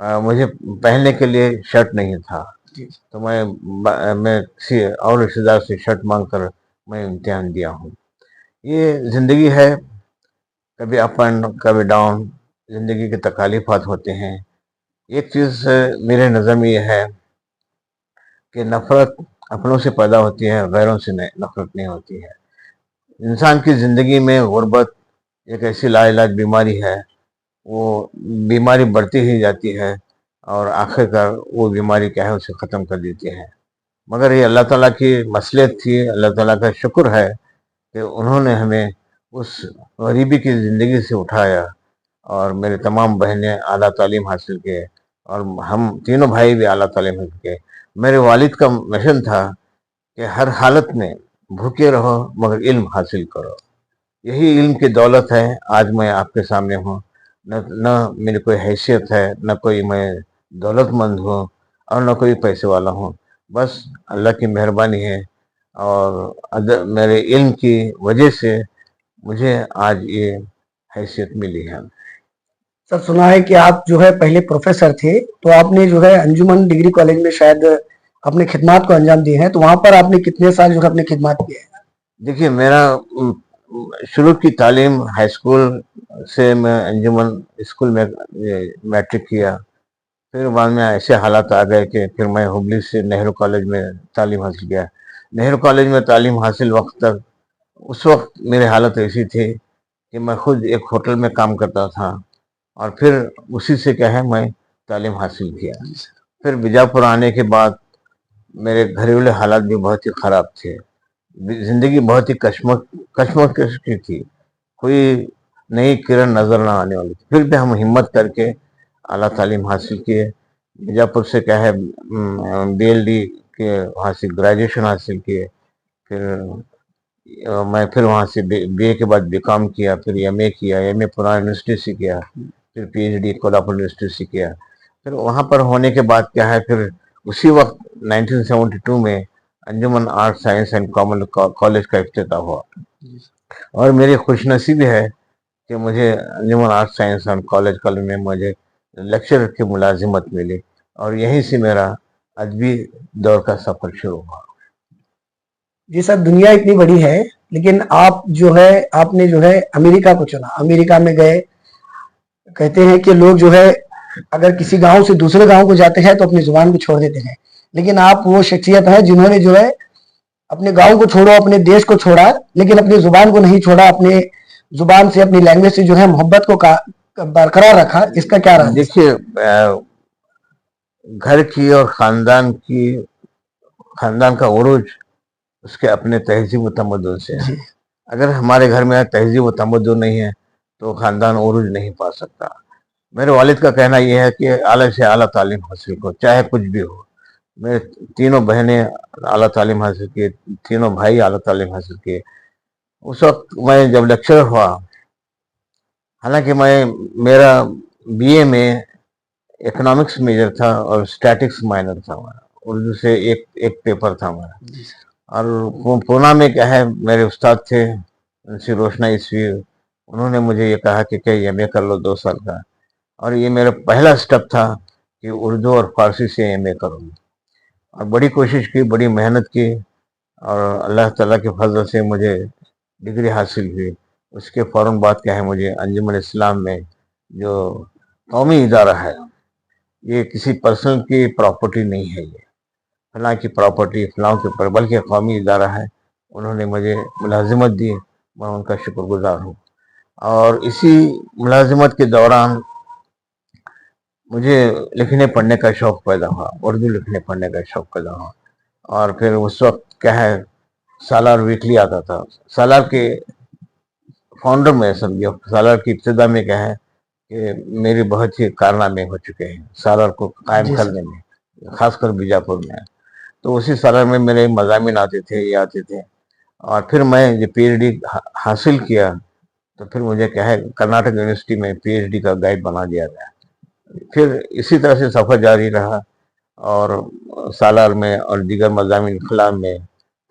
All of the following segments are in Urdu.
مجھے پہننے کے لیے شرٹ نہیں تھا، جی تو میں کسی اور رشتے دار سے شرٹ مانگ کر میں امتحان دیا ہوں۔ یہ زندگی ہے، کبھی اپ اینڈ کبھی ڈاؤن، زندگی کے تکالیفات ہوتے ہیں۔ ایک چیز میرے نظر میں یہ ہے کہ نفرت اپنوں سے پیدا ہوتی ہے، غیروں سے نفرت نہیں ہوتی ہے۔ انسان کی زندگی میں غربت ایک ایسی لا علاج بیماری ہے، وہ بیماری بڑھتی ہی جاتی ہے اور آخر کار وہ بیماری کیا ہے اسے ختم کر دیتی ہے۔ مگر یہ اللہ تعالیٰ کی مصلحت تھی، اللہ تعالیٰ کا شکر ہے کہ انہوں نے ہمیں اس غریبی کی زندگی سے اٹھایا، اور میرے تمام بہنیں اعلیٰ تعلیم حاصل کیے اور ہم تینوں بھائی بھی اعلیٰ تعلیم حاصل کیے۔ میرے والد کا مشن تھا کہ ہر حالت میں بھوکے رہو مگر علم حاصل کرو۔ یہی علم کی دولت ہے آج میں آپ کے سامنے ہوں۔ نہ میری کوئی حیثیت ہے، نہ کوئی میں دولت مند ہوں اور نہ کوئی پیسے والا ہوں، بس اللہ کی مہربانی ہے اور میرے علم کی وجہ سے مجھے آج یہ حیثیت ملی ہے۔ سر، سنا ہے کہ آپ جو ہے پہلے پروفیسر تھے، تو آپ نے جو ہے انجمن ڈگری کالج میں شاید اپنے خدمات کو انجام دیے ہیں، تو وہاں پر آپ نے کتنے سال جو ہے اپنے خدمات کیے ہیں؟ دیکھیے، میرا شروع کی تعلیم ہائی اسکول سے میں انجمن اسکول میں میٹرک کیا، پھر بعد میں ایسے حالات آ گئے کہ پھر میں ہبلی سے نہرو کالج میں تعلیم حاصل کیا۔ نہرو کالج میں تعلیم حاصل وقت تک، اس وقت میری حالت ایسی تھی کہ میں خود ایک ہوٹل میں کام کرتا تھا، اور پھر اسی سے کیا ہے میں تعلیم حاصل کیا۔ پھر بیجاپور آنے کے بعد میرے گھریلو حالات بھی بہت ہی خراب تھے، زندگی بہت ہی کشمکش کی تھی، کوئی نئی کرن نظر نہ آنے والی تھی۔ پھر بھی ہم ہمت کر کے اعلیٰ تعلیم حاصل کیے۔ بیجاپور سے کیا ہے بی ایل ڈی کے وہاں سے گریجویشن حاصل کیے، پھر وہاں سے بی اے کے بعد بی کام کیا، پھر ایم اے کیا، ایم اے پورا یونیورسٹی سے کیا، پھر P H D Kolhapur university سے کیا۔ پھر وہاں پر ہونے کے بعد کیا ہے پھر اسی وقت 1972 میں Anjuman art science and commerce college کا افتتاح ہوا، اور میری خوش نصیبی ہے کہ مجھے انجمن آرٹ سائنس اینڈ کالج میں مجھے لیکچرر کی ملازمت ملی، اور یہیں سے میرا ادبی دور کا سفر شروع ہوا۔ جی سر، دنیا اتنی بڑی ہے، لیکن آپ نے جو ہے امریکہ کو چنا، امریکہ میں گئے۔ کہتے ہیں کہ لوگ جو ہے اگر کسی گاؤں سے دوسرے گاؤں کو جاتے ہیں تو اپنی زبان کو چھوڑ دیتے ہیں، لیکن آپ وہ شخصیت ہیں جنہوں نے جو ہے اپنے گاؤں کو چھوڑو، اپنے دیش کو چھوڑا، لیکن اپنی زبان کو نہیں چھوڑا، اپنے زبان سے، اپنی لینگویج سے جو ہے محبت کو برقرار رکھا۔ اس کا کیا رہا؟ دیکھیے، گھر کی اور خاندان کا عروج اس کے اپنے تہذیب و تمدن سے ہے۔ اگر ہمارے گھر میں تہذیب و تمدن نہیں ہے تو خاندان عروج نہیں پا سکتا۔ میرے والد کا کہنا یہ ہے کہ اعلیٰ سے اعلیٰ تعلیم حاصل کرو، چاہے کچھ بھی ہو۔ میرے تینوں بہنیں اعلیٰ تعلیم حاصل کیے، تینوں بھائی اعلیٰ تعلیم حاصل کیے۔ اس وقت میں جب لیکچرر ہوا، حالانکہ میرا بی اے میں اکنامکس میجر تھا اور اسٹیٹکس مائنر تھا، اردو سے ایک پیپر تھا ہمارا۔ اور پونا میں کیا ہے میرے استاد تھے روشنا عیسوی، انہوں نے مجھے یہ کہا کہ ایم اے کر لو 2 سال کا، اور یہ میرا پہلا سٹیپ تھا کہ اردو اور فارسی سے ایم اے کروں، اور بڑی کوشش کی، بڑی محنت کی، اور اللہ تعالیٰ کے فضل سے مجھے ڈگری حاصل ہوئی۔ اس کے فوراً بعد کیا ہے مجھے انجمن اسلام میں، جو قومی ادارہ ہے، یہ کسی پرسنل کی پراپرٹی نہیں ہے، یہ فلاں کی پراپرٹی فلاں کے اوپر، بلکہ قومی ادارہ ہے، انہوں نے مجھے ملازمت دی، میں ان کا شکر گزار ہوں۔ اور اسی ملازمت کے دوران مجھے لکھنے پڑھنے کا شوق پیدا ہوا، اردو لکھنے پڑھنے کا شوق پیدا ہوا۔ اور پھر اس وقت کیا ہے سالار ویکلی آتا تھا، سالار کے فاؤنڈر میں سمجھو، سالار کی ابتدا میں کیا ہے کہ میری بہت ہی کارنامے ہو چکے ہیں سالار کو قائم کرنے میں، خاص کر بیجاپور میں۔ تو اسی سالار میں میرے مضامین آتے تھے، یہ آتے تھے، اور پھر میں جب پی ایچ ڈی حاصل کیا تو پھر مجھے کیا ہے کرناٹک یونیورسٹی میں پی ایچ ڈی کا گائیڈ بنا دیا گیا۔ پھر اسی طرح سے سفر جاری رہا، اور سالار میں اور دیگر مضامین، خلام میں،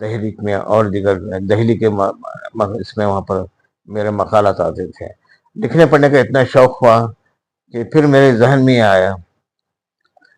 تحریک میں، اور دیگر دہلی کے اس میں وہاں پر میرے مقالات آتے تھے۔ لکھنے پڑھنے کا اتنا شوق ہوا کہ پھر میرے ذہن میں آیا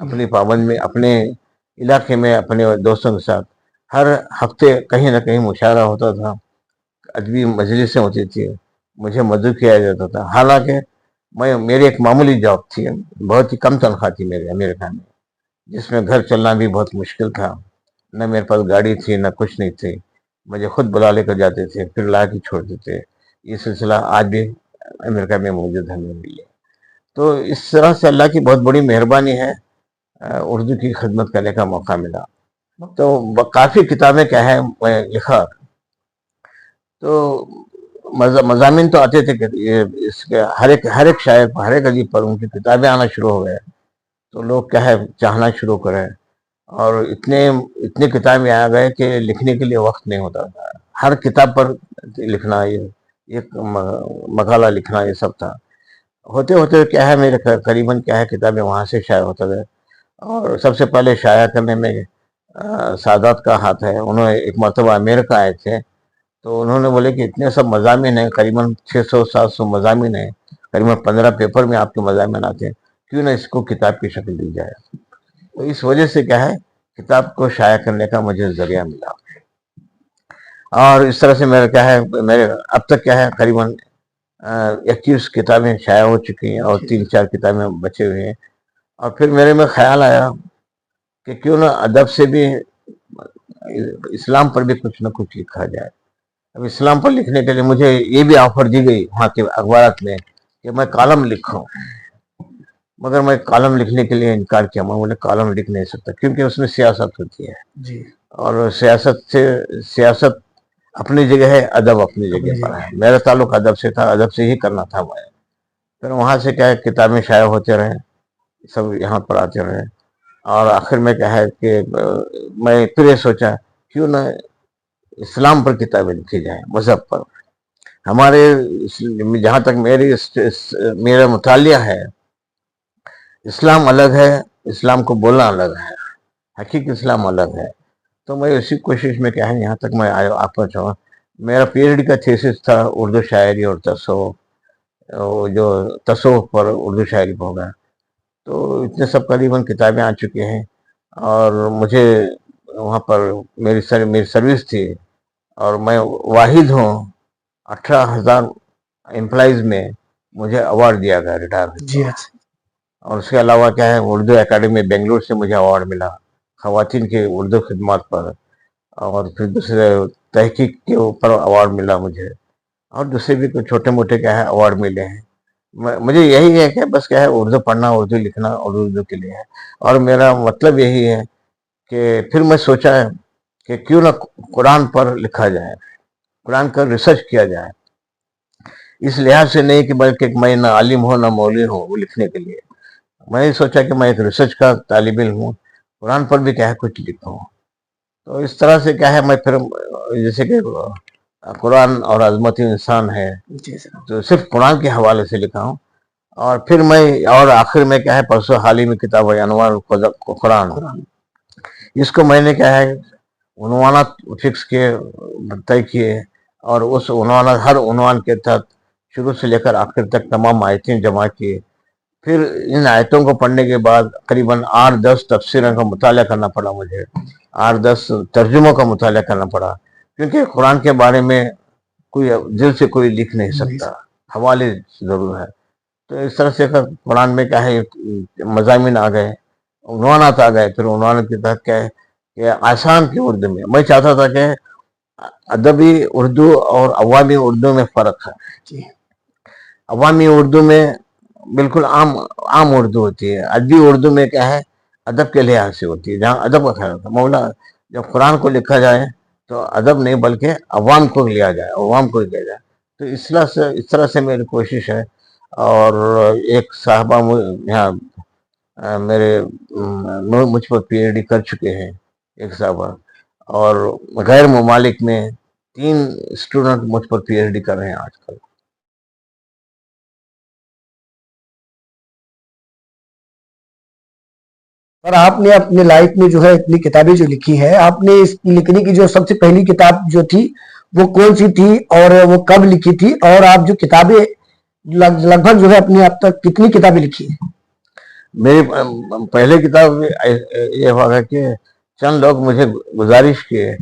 اپنی پابند میں اپنے علاقے میں اپنے دوستوں کے ساتھ ہر ہفتے کہیں نہ کہیں مشاعرہ ہوتا تھا، ادبی مجلسیں ہوتی تھی، مجھے مدعو کیا جاتا تھا. حالانکہ میری ایک معمولی جاب تھی، بہت ہی کم تنخواہ تھی میرے امریکہ میں، جس میں گھر چلنا بھی بہت مشکل تھا. نہ میرے پاس گاڑی تھی، نہ کچھ نہیں تھی. مجھے خود بلا لے کر جاتے تھے، پھر لا کے چھوڑتے تھے. یہ سلسلہ آج بھی امریکہ میں موجود ہے میرے لیے. تو اس طرح سے اللہ کی بہت بڑی مہربانی ہے، اردو کی خدمت کرنے کا موقع ملا. تو کافی کتابیں کیا ہے میں لکھا. تو مضامین تو آتے تھے کہ اس کے ہر ایک شاعر پر، ہر ایک ادیب پر ان کی کتابیں آنا شروع ہو گئے. تو لوگ کیا ہے چاہنا شروع کرے، اور اتنے کتابیں آ گئے کہ لکھنے کے لیے وقت نہیں ہوتا تھا. ہر کتاب پر لکھنا، ایک مقالہ لکھنا، یہ سب تھا. ہوتے ہوتے کیا ہے میرے قریباً کیا ہے کتابیں وہاں سے شائع ہوتا گئے. اور سب سے پہلے شائع کرنے میں سادات کا ہاتھ ہے. انہوں نے ایک مرتبہ امریکہ آئے تھے، تو انہوں نے بولے کہ اتنے سب مضامین ہیں، قریباً 600-700 مضامین ہیں، قریباً 15 پیپر میں آپ کے مضامین آتے ہیں، کیوں نہ اس کو کتاب کی شکل دی جائے. تو اس وجہ سے کیا ہے کتاب کو شائع کرنے کا مجھے ذریعہ ملا. اور اس طرح سے میرا کیا ہے میرے اب تک کیا ہے قریباً 21 کتابیں شائع ہو چکی ہیں، اور 3-4 کتابیں بچے ہوئے ہیں. اور پھر میرے میں خیال آیا کہ کیوں نہ ادب سے بھی اسلام پر بھی کچھ نہ کچھ لکھا جائے. اب اسلام پر لکھنے کے لیے مجھے یہ بھی آفر دی گئی وہاں کے اخبارات میں کہ میں کالم لکھوں، مگر میں کالم لکھنے کے لیے انکار کیا. میں بولے کالم لکھ نہیں سکتا، کیونکہ اس میں سیاست ہوتی ہے جی. اور سیاست اپنی جگہ ہے، ادب اپنی جگہ پر ہے. میرا تعلق ادب سے تھا، ادب سے ہی کرنا تھا میں. پھر وہاں سے کیا ہے کتابیں شائع ہوتے رہے، سب یہاں پر آتے رہے. اور آخر میں کیا ہے کہ میں پھر یہ سوچا کیوں نہ اسلام پر کتابیں لکھی جائیں، مذہب پر. ہمارے جہاں تک میرا مطالعہ ہے، اسلام الگ ہے، اسلام کو بولنا الگ ہے، حقیقی اسلام الگ ہے. تو میں اسی کوشش میں کیا ہے یہاں تک میں آپ کو چاہوں. میرا پی ایچ ڈی کا تھیسس تھا اردو شاعری اور تصوف، جو تصوف پر اردو شاعری پر ہوگا. تو اتنے سب قریباً کتابیں آ چکی ہیں. اور مجھے وہاں پر میری سروس تھی، اور میں واحد ہوں 18,000 امپلائیز میں مجھے ایوارڈ دیا گیا ریٹائر. جی. اور اس کے علاوہ کیا ہے اردو اکیڈمی بنگلور سے مجھے ایوارڈ ملا خواتین کے اردو خدمات پر. اور پھر دوسرے تحقیق کے اوپر ایوارڈ ملا مجھے، اور دوسرے بھی کچھ چھوٹے موٹے کیا ہے ایوارڈ ملے ہیں. مجھے یہی ہے کہ بس کیا ہے اردو پڑھنا، اردو لکھنا اور اردو کے لیے ہے. اور میرا مطلب یہی ہے کہ پھر میں سوچا ہے کہ کیوں نہ قرآن پر لکھا جائے، قرآن کا ریسرچ کیا جائے. اس لحاظ سے نہیں کہ بلکہ میں نہ عالم ہوں نہ مولوی ہوں وہ لکھنے کے لیے. میں نے سوچا کہ میں ایک ریسرچ کا طالب علم ہوں، قرآن پر بھی کیا ہے کچھ لکھوں. تو اس طرح سے کیا ہے میں پھر جیسے کہ قرآن اور عظمت انسان ہے تو صرف قرآن کے حوالے سے لکھا ہوں. اور پھر میں اور آخر میں کیا ہے پرسوں حال ہی میں کتاب ہے انوار قرآن، اس کو میں نے کیا ہے عنوانات فکس کیے، طے کیے، اور اس عنوانات ہر عنوان کے تحت شروع سے لے کر آخر تک تمام آیتیں جمع کیے. پھر ان آیتوں کو پڑھنے کے بعد قریباً 8-10 تفسیروں کا مطالعہ کرنا پڑا مجھے، 8-10 ترجموں کا مطالعہ کرنا پڑا، کیونکہ قرآن کے بارے میں کوئی دل سے کوئی لکھ نہیں سکتا، حوالے ضرور ہے. تو اس طرح سے قرآن میں کیا ہے مضامین آ گئے، عنوانات آ گئے. پھر عنوان کے تحت کیا ہے کہ آسان کی اردو میں چاہتا تھا کہ ادبی اردو اور عوامی اردو میں فرق ہے. عوامی اردو میں بالکل عام اردو ہوتی ہے، ادبی اردو میں کیا ہے ادب کے لحاظ سے ہوتی ہے، جہاں ادب کا خیال ہوتا ہے. مولا جب قرآن کو لکھا جائے تو ادب نہیں بلکہ عوام کو لیا جائے، عوام کو لیا جائے. تو اس طرح سے میری کوشش ہے. اور ایک صاحبہ یہاں میرے مجھ پر پی ایچ ڈی کر چکے ہیں ایک صاحبہ، اور غیر ممالک میں 3 اسٹوڈنٹ مجھ پر پی ایچ ڈی کر رہے ہیں آج کل. اور آپ نے اپنے لائف میں جو ہے اتنی کتابیں جو لکھی ہے، آپ نے اس لکھنے کی جو سب سے پہلی کتاب جو تھی وہ کون سی تھی اور وہ کب لکھی تھی؟ اور آپ جو کتابیں لگ بھگ جو ہے اپنے اب تک کتنی کتابیں لکھی ہیں؟ میری پہلی کتاب یہ ہوا کہ چند لوگ مجھے گزارش کیے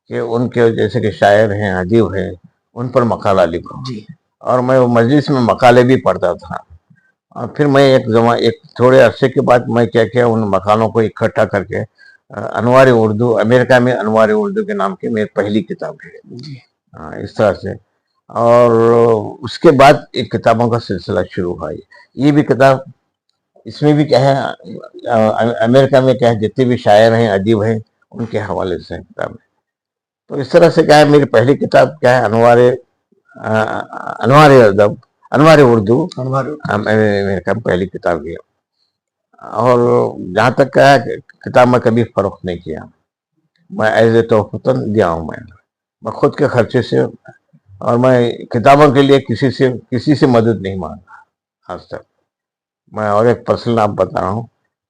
کہ ان کے جیسے کہ شاعر ہیں، ادیب ہیں، ان پر مقالہ لکھو، جی اور میں وہ مجلس میں مقالے بھی پڑھتا تھا. اور پھر میں ایک تھوڑے عرصے کے بعد میں کیا ان مقالوں کو اکٹھا کر کے انوار اردو، امریکہ میں انوار اردو کے نام کی میری پہلی کتاب ہے. جی اس طرح سے. اور اس کے بعد ایک کتابوں کا سلسلہ شروع ہوا. یہ بھی کتاب، اس میں بھی کیا ہے امریکہ میں کیا ہے جتنے بھی شاعر ہیں، ادیب ہیں، ان کے حوالے سے کتاب ہے. تو اس طرح سے کیا ہے میری پہلی کتاب کیا ہے انوار ادب، انوار اردو امریکہ میں پہلی کتاب ہے. اور جہاں تک کیا ہے کتاب میں کبھی فروخت نہیں کیا، میں ایز اے تحفہ دیا ہوں. میں خود کے خرچے سے، اور میں کتابوں کے لیے کسی سے مدد نہیں مانگا آج تک. میں اور ایک پرسنل آپ بتا رہا ہوں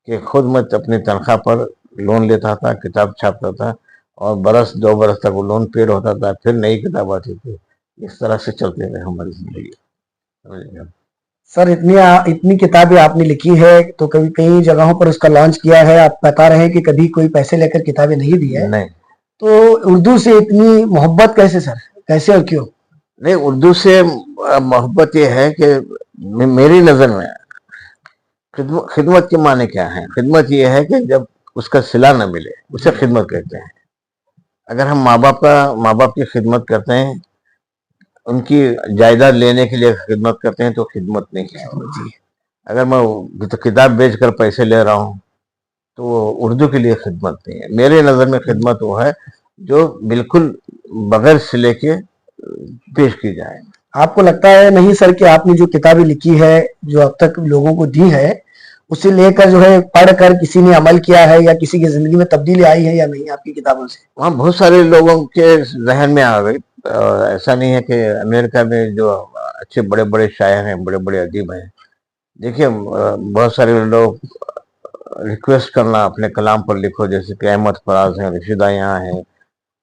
کہ خود میں اپنی تنخواہ پر لون لیتا تھا، کتاب چھاپتا تھا، اور برس 2 برس تک وہ لون پیڈ ہوتا تھا، پھر نئی کتاب آتی تھی. اس طرح سے چلتے رہے ہماری زندگی. سر اتنی کتابیں آپ نے لکھی ہے تو کبھی کئی جگہوں پر اس کا لانچ کیا ہے، آپ بتا رہے ہیں کہ کبھی کوئی پیسے لے کر کتابیں نہیں دی ہے، نہیں تو اردو سے اتنی محبت کیسے سر، کیسے اور کیوں؟ نہیں، اردو سے محبت یہ ہے کہ میری نظر میں خدمت کے معنی کیا ہے. خدمت یہ ہے کہ جب اس کا صلہ نہ ملے اسے خدمت کہتے ہیں. اگر ہم ماں باپ کی خدمت کرتے ہیں، ان کی جائیداد لینے کے لیے خدمت کرتے ہیں، تو خدمت نہیں ہے. اگر میں کتاب بیچ کر پیسے لے رہا ہوں تو وہ اردو کے لیے خدمت نہیں ہے. میرے نظر میں خدمت وہ ہے جو بالکل بغیر سلے کے پیش کی جائے. آپ کو لگتا ہے نہیں سر کہ آپ نے جو کتابیں لکھی ہے، جو اب تک لوگوں کو دی ہے، اسے لے کر جو ہے پڑھ کر کسی نے عمل کیا ہے یا کسی کی زندگی میں تبدیلی آئی ہے یا نہیں آپ کی کتابوں سے؟ وہاں بہت سارے لوگوں کے ذہن میں آ گئی. ایسا نہیں ہے کہ امریکہ میں جو اچھے بڑے بڑے شاعر ہیں، بڑے بڑے ادیب ہیں، دیکھیے بہت سارے لوگ ریکویسٹ کرنا اپنے کلام پر لکھو، جیسے کہ احمد فراز ہیں، رشیدہ یہاں ہیں،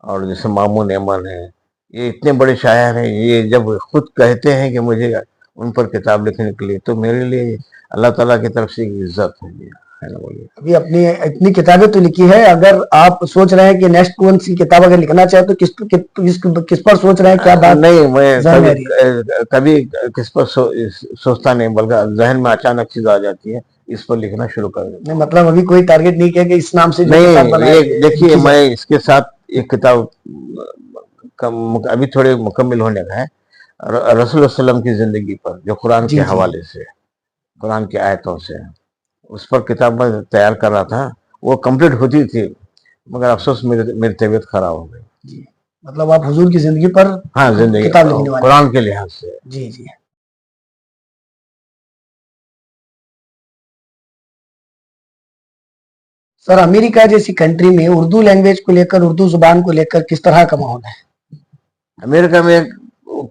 اور جیسے مامون احمد ہیں. یہ اتنے بڑے شاعر ہیں، یہ جب خود کہتے ہیں کہ مجھے ان پر کتاب لکھنے کے لیے، تو میرے لیے اللہ تعالیٰ کی طرف سے ایک عزت ہے. ابھی اپنی اتنی کتابیں تو لکھی ہے، اگر آپ سوچ رہے ہیں کہ نیکسٹ کون سی کتاب اگر لکھنا چاہے تو کس پر سوچ رہے ہیں، کیا بات نہیں، میں ذہن میں آ رہی ہے؟ کبھی کس پر سوچتا نہیں، بلکہ ذہن میں اچانک چیز آ جاتی ہے، اس پر لکھنا شروع کر دیتا ہوں. مطلب ابھی کوئی ٹارگیٹ نہیں کیا کہ اس نام سے جو کتاب نہیں، بنائے دیکھیے میں اس کے ساتھ ایک کتاب ابھی تھوڑے مکمل ہونے کا ہے، رسول اللہ علیہ وسلم کی زندگی پر، جو قرآن کے حوالے سے، قرآن کی آیتوں سے، اس پر کتاب میں تیار کر رہا تھا. وہ کمپلیٹ ہوتی تھی، مگر افسوس میری طبیعت خراب ہو گئی. مطلب آپ حضور کی زندگی پر ہاں، زندگی کتاب لکھنے والے قرآن کے لحاظ سے. جی جی. سر امریکہ جیسی کنٹری میں اردو لینگویج کو لے کر، اردو زبان کو لے کر کس طرح کا ماحول ہے؟ امریکہ میں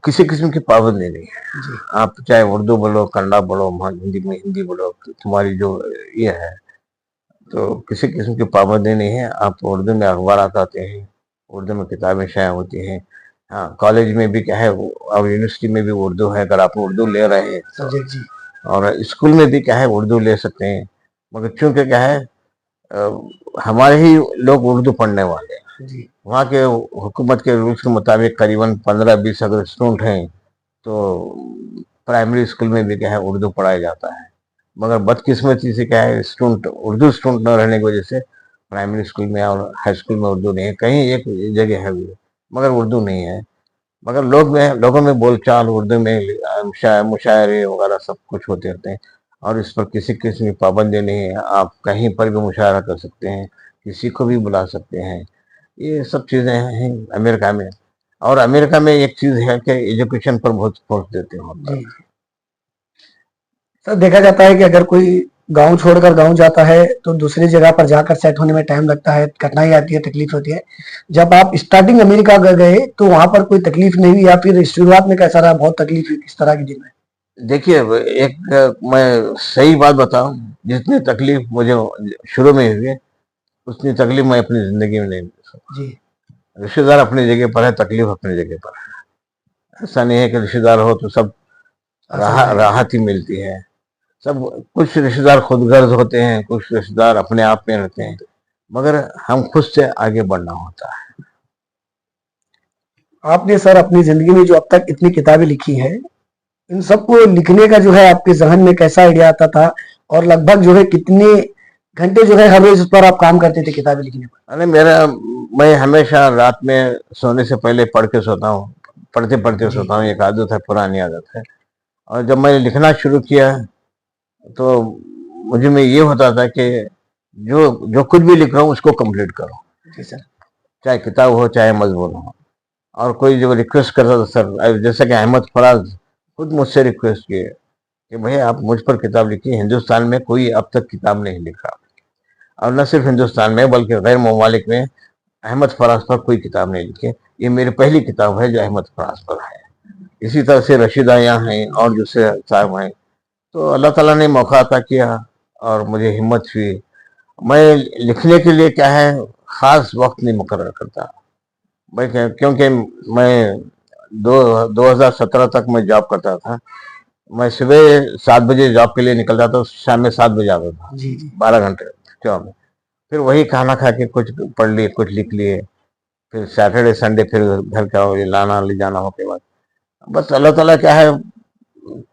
کسی قسم کی پابندی نہیں ہے. آپ چاہے اردو بولو، کنڑا بولو، ہندی میں ہندی بولو، تمہاری جو یہ ہے، تو کسی قسم کی پابندی نہیں ہے. آپ اردو میں اخبارات آتے ہیں، اردو میں کتابیں شائع ہوتی ہیں. ہاں، کالج میں بھی کیا ہے اور یونیورسٹی میں بھی اردو ہے، اگر آپ اردو لے رہے ہیں. اور اسکول میں بھی کیا ہے اردو لے سکتے ہیں، مگر چونکہ کیا ہے ہمارے ہی لوگ اردو پڑھنے والے ہیں. وہاں کے حکومت کے رولز کے مطابق قریباً 15-20 اگر اسٹوڈنٹ ہیں تو پرائمری اسکول میں بھی کیا ہے اردو پڑھایا جاتا ہے. مگر بدقسمتی سے کیا ہے اردو اسٹوڈنٹ نہ رہنے کی وجہ سے پرائمری اسکول میں اور ہائی اسکول میں اردو نہیں ہے. کہیں ایک جگہ ہے مگر اردو نہیں ہے. مگر لوگوں میں بول چال اردو میں، مشاعرے وغیرہ سب کچھ ہوتے رہتے ہیں، اور اس پر کسی قسم کی پابندی نہیں ہے. آپ کہیں پر بھی مشاعرہ کر سکتے ہیں، کسی کو بھی بلا سکتے ہیں. یہ سب چیزیں ہیں امریکہ میں. اور امریکہ میں ایک چیز ہے کہ ایجوکیشن پر بہت فوکس دیتے ہیں. سر دیکھا جاتا ہے کہ اگر کوئی گاؤں چھوڑ کر گاؤں جاتا ہے تو دوسری جگہ پر جا کر سیٹ ہونے میں ٹائم لگتا ہے، کٹھنائی آتی ہے، تکلیف ہوتی ہے. جب آپ اسٹارٹنگ امریکہ گئے تو وہاں پر کوئی تکلیف نہیں ہوئی، یا پھر شروعات میں کیسا رہا، بہت تکلیف ہوئی، کس طرح کی دن میں؟ دیکھیے ایک میں صحیح بات بتاؤں، جتنی تکلیف مجھے شروع میں ہوئی اتنی تکلیف میں اپنی زندگی میں نہیں ملی. رشتہ دار اپنی جگہ پر ہے، تکلیف اپنی جگہ پر ہے. ایسا نہیں ہے کہ رشتہ دار ہو تو سب راحت ہی ملتی ہے. سب کچھ رشتے دار خود غرض ہوتے ہیں، کچھ رشتے دار اپنے آپ میں رہتے ہیں، مگر ہم خود سے آگے بڑھنا ہوتا ہے۔ آپ نے سر اپنی زندگی میں جو اب تک اتنی کتابیں لکھی ہیں، ان سب کو لکھنے کا جو ہے آپ کے ذہن میں کیسا آئیڈیا آتا تھا، اور لگ بھگ جو ہے کتنے گھنٹے جو ہے ہر روز اس پر آپ کام کرتے تھے کتابیں لکھنے پر؟ میں ہمیشہ رات میں سونے سے پہلے پڑھ کے سوتا ہوں، پڑھتے پڑھتے سوتا ہوں، ایک عادت ہے، پرانی عادت ہے۔ اور جب میں نے لکھنا شروع کیا تو مجھے میں یہ ہوتا تھا کہ جو کچھ بھی لکھ رہا ہوں اس کو کمپلیٹ کرو، جی سر۔ چاہے کتاب ہو چاہے مضمون ہو۔ اور کوئی جو ریکویسٹ کرتا تھا سر، جیسا کہ احمد فراز خود مجھ سے ریکویسٹ کیے کہ بھئی آپ مجھ پر کتاب لکھیے، ہندوستان میں کوئی اب تک کتاب نہیں لکھا، اور نہ صرف ہندوستان میں بلکہ غیر ممالک میں احمد فراز پر کوئی کتاب نہیں لکھی، یہ میری پہلی کتاب ہے جو احمد فراز پر ہے۔ اسی طرح سے رشید آیا ہیں اور دوسرے صاحب ہیں، تو اللہ تعالیٰ نے موقع عطا کیا اور مجھے ہمت ہوئی۔ میں لکھنے کے لیے کیا ہے خاص وقت نہیں مقرر کرتا، کیونکہ میں 2017 تک میں جاب کرتا تھا۔ میں صبح 7 بجے جاب کے لیے نکل جاتا، شام میں 7 بجے آتا تھا، 12 گھنٹے جاب میں۔ پھر وہی کھانا کھا کے کچھ پڑھ لیے، کچھ لکھ لیے، پھر سیٹرڈے سنڈے پھر گھر کا لانا لے جانا ہو کے بعد بس اللہ تعالیٰ کیا ہے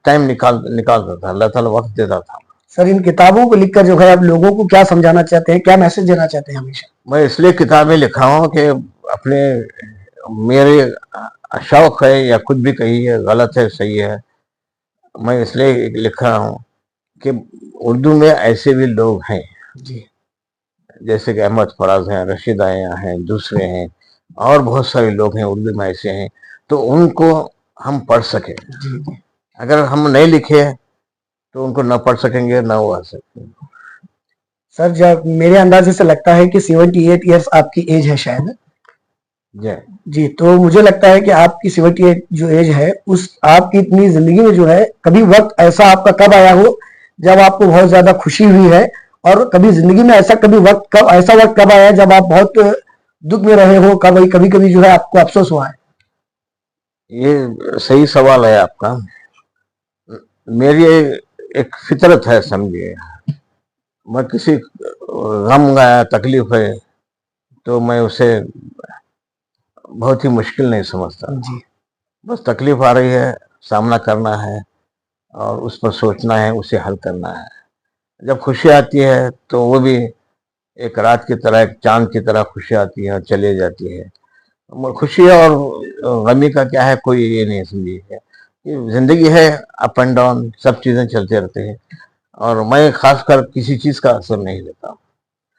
ٹائم نکالتا تھا، اللہ تعالیٰ وقت دیتا تھا۔ سر ان کتابوں کو لکھ کر جو ہے آپ لوگوں کو کیا سمجھانا چاہتے ہیں، کیا میسج دینا چاہتے ہیں ہمیشہ؟ میں اس لیے کتابیں لکھا ہوں کہ اپنے میرے شوق ہے یا خود بھی کہی ہے، غلط ہے صحیح ہے، میں اس لیے لکھ رہا ہوں کہ اردو میں ایسے بھی لوگ ہیں جی، جیسے کہ احمد فراز ہیں، رشید آیا ہیں، دوسرے ہیں، اور بہت سارے لوگ ہیں اردو میں ایسے ہیں، تو ان کو ہم پڑھ سکیں۔ اگر ہم نہیں لکھے تو ان کو نہ پڑھ سکیں گے نہ وہ آ سکیں گے۔ سر جب میرے اندازے سے لگتا ہے کہ 78 ایئرس آپ کی ایج ہے شاید۔ جی، تو مجھے لگتا ہے کہ آپ کی 78 جو ایج ہے، اس آپ کی اتنی زندگی میں جو ہے کبھی وقت ایسا آپ کا کب آیا ہو جب آپ کو بہت زیادہ خوشی ہوئی ہے، اور کبھی زندگی میں ایسا وقت کب آیا جب آپ بہت دکھ میں رہے ہو، کبھی جو ہے آپ کو افسوس ہوا ہے؟ یہ صحیح سوال ہے آپ کا۔ میری ایک فطرت ہے، سمجھیے، میں کسی غم یا تکلیف ہے تو میں اسے بہت ہی مشکل نہیں سمجھتا۔ بس تکلیف آ رہی ہے، سامنا کرنا ہے اور اس پر سوچنا ہے، اسے حل کرنا ہے۔ جب خوشی آتی ہے تو وہ بھی ایک رات کی طرح، ایک چاند کی طرح خوشی آتی ہے اور چلے جاتی ہے۔ خوشی اور غمی کا کیا ہے، کوئی یہ نہیں سمجھیے، زندگی ہے، اپ اینڈ ڈاؤن، سب چیزیں چلتے رہتے ہیں، اور میں خاص کر کسی چیز کا اثر نہیں لیتا،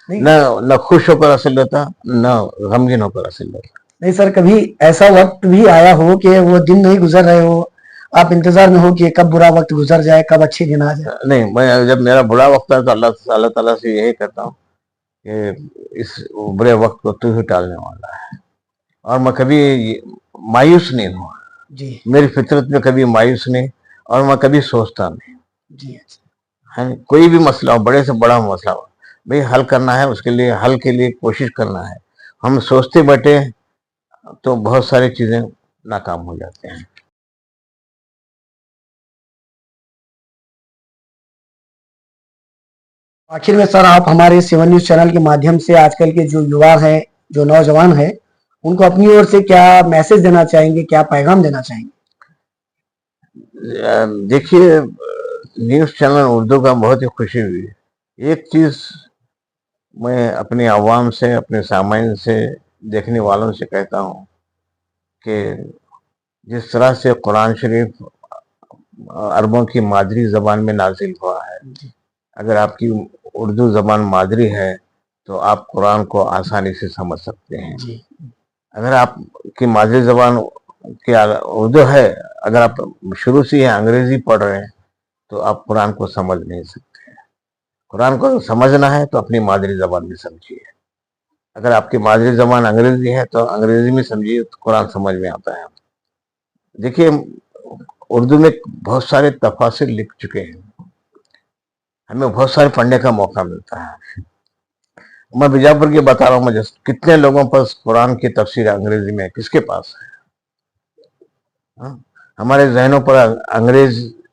نہ خوش ہو کر اثر لیتا، نہ غمگین ہو کر اثر لیتا۔ نہیں سر، کبھی ایسا وقت بھی آیا ہو کہ وہ دن نہیں گزر رہے ہو، آپ انتظار میں ہو کہ کب برا وقت گزر جائے، کب اچھے دن آ جائے؟ نہیں، میں جب میرا برا وقت ہے تو اللہ تعالیٰ سے یہی کرتا ہوں کہ اس برے وقت کو تو ہی ٹالنے والا ہے، اور میں کبھی مایوس نہیں ہوں۔ جی، میری فطرت میں کبھی مایوس نہیں، اور میں کبھی سوچتا نہیں۔ جی، کوئی بھی مسئلہ ہو، بڑے سے بڑا مسئلہ ہو، بھئی حل کرنا ہے، اس کے لیے حل کے لیے کوشش کرنا ہے۔ ہم سوچتے بیٹھے تو بہت ساری چیزیں ناکام ہو جاتے ہیں۔ آخر میں سر آپ ہمارے 7 نیوز چینل کے مادھیم سے آج کل کے جو یوا ہیں، جو نوجوان ہیں، ان کو اپنی اور سے کیا میسج دینا چاہیں گے، کیا پیغام دینا چاہیں گے؟ دیکھیے، نیوز چینل اردو کا بہت ہی خوشی ہوئی۔ ایک چیز میں اپنے عوام سے، اپنے سامعین سے، دیکھنے والوں سے کہتا ہوں کہ جس طرح سے قرآن شریف عربوں کی مادری زبان میں نازل ہوا ہے، اگر آپ کی اردو زبان مادری ہے تو آپ قرآن کو آسانی سے سمجھ سکتے ہیں۔ اگر آپ کی مادری زبان کیا اردو ہے، اگر آپ شروع سے ہی انگریزی پڑھ رہے ہیں تو آپ قرآن کو سمجھ نہیں سکتے۔ قرآن کو سمجھنا ہے تو اپنی مادری زبان میں سمجھیے۔ اگر آپ کی مادری زبان انگریزی ہے تو انگریزی میں سمجھیے، تو قرآن سمجھ میں آتا ہے۔ دیکھیے، اردو میں بہت سارے تفاسیر لکھ چکے ہیں، ہمیں بہت سارے پڑھنے کا موقع ملتا ہے۔ میں بیجاپور کی بتا رہا ہوں، مجھے کتنے لوگوں پر قرآن کی تفسیر انگریزی میں کس کے پاس ہے؟ ہمارے ذہنوں پر